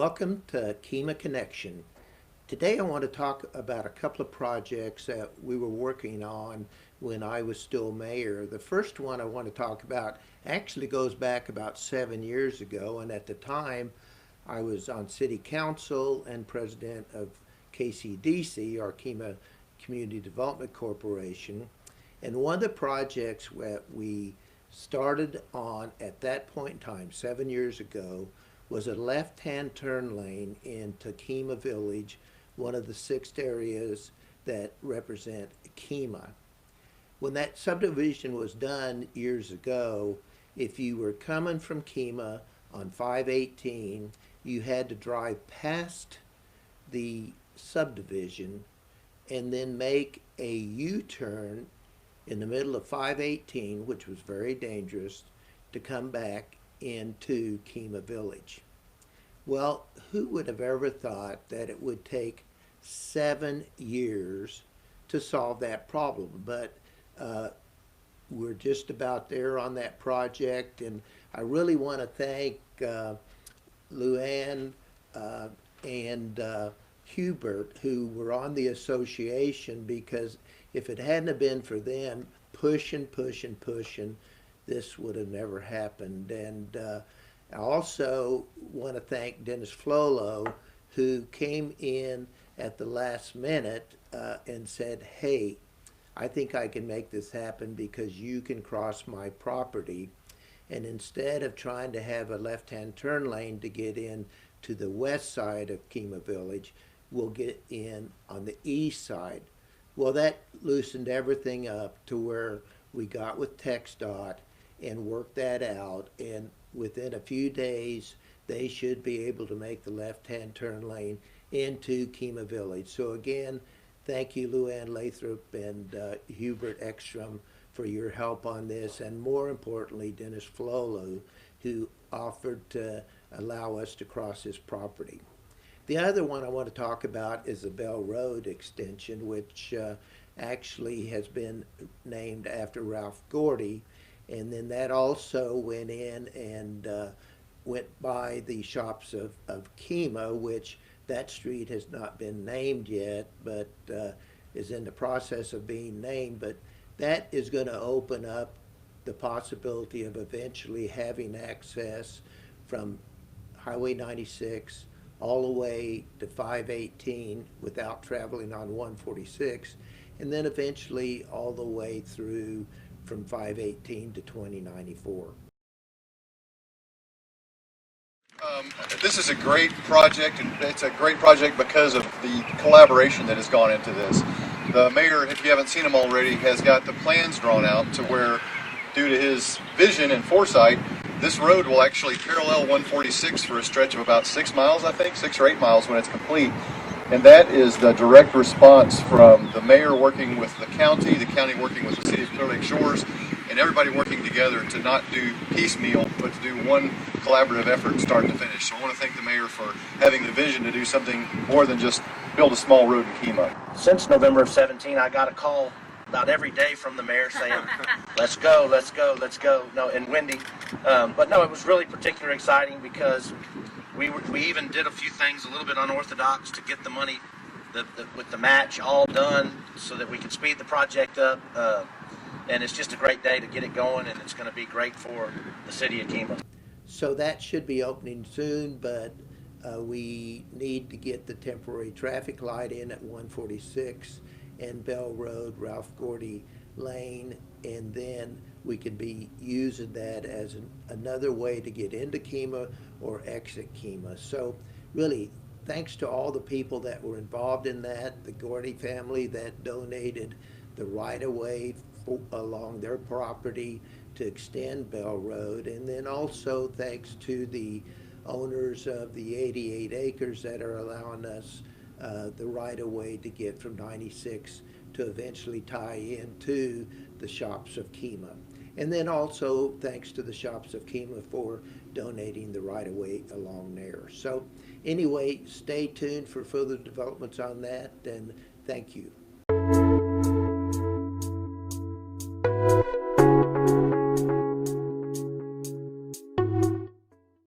Welcome to Kemah Connection. Today I want to talk about a couple of projects that we were working on when I was still mayor. The first one I want to talk about actually goes back about 7 years ago, and at the time I was on city council and president of KCDC, our Kemah Community Development Corporation. And one of the projects that we started on at that point in time, 7 years ago, was a left-hand turn lane into Kemah Village, one of the 6 areas that represent Kemah. When that subdivision was done years ago, if you were coming from Kemah on 518, you had to drive past the subdivision and then make a U-turn in the middle of 518, which was very dangerous, to come back into Kemah Village. Well, who would have ever thought that it would take 7 years to solve that problem? But we're just about there on that project, and I really want to thank Luann and Hubert, who were on the association, because if it hadn't have been for them pushing, this would have never happened. And I also want to thank Dennis Flolo, who came in at the last minute and said, hey, I think I can make this happen because you can cross my property. And instead of trying to have a left-hand turn lane to get in to the west side of Kemah Village, we'll get in on the east side. Well, that loosened everything up to where we got with TxDOT and worked that out, and within a few days they should be able to make the left-hand turn lane into Kemah Village. So again, thank you, Luann Lathrop and Hubert Ekstrom, for your help on this, and more importantly, Dennis Flolo, who offered to allow us to cross his property. The other one I want to talk about is the Bell Road extension, which actually has been named after Ralph Gordy. And then that also went in and went by the shops of Kemah, which that street has not been named yet, but is in the process of being named. But that is going to open up the possibility of eventually having access from Highway 96 all the way to 518 without traveling on 146, and then eventually all the way through from 518 to 2094. This is a great project, and it's a great project because of the collaboration that has gone into this. The mayor, if you haven't seen him already, has got the plans drawn out to where, due to his vision and foresight, this road will actually parallel 146 for a stretch of about 6 miles, I think, 6 or 8 miles when it's complete. And that is the direct response from the mayor working with the county working with the city of Clear Lake Shores, and everybody working together to not do piecemeal, but to do one collaborative effort start to finish. So I want to thank the mayor for having the vision to do something more than just build a small road in Kemah. Since November of 17, I got a call about every day from the mayor saying, let's go. No, and Wendy. But no, it was really particularly exciting because we even did a few things a little bit unorthodox to get the money with the match all done so that we could speed the project up. And it's just a great day to get it going, and it's going to be great for the city of Kemah. So that should be opening soon, but we need to get the temporary traffic light in at 146 and Bell Road, Ralph Gordy Lane, and then we could be using that as another way to get into Kemah or exit Kemah. So really, thanks to all the people that were involved in that, the Gordy family that donated the right-of-way along their property to extend Bell Road, and then also thanks to the owners of the 88 acres that are allowing us the right-of-way to get from 96 to eventually tie into the shops of Kemah. And then also thanks to the shops of Kemah for donating the right-of-way along there. So anyway, stay tuned for further developments on that, and thank you.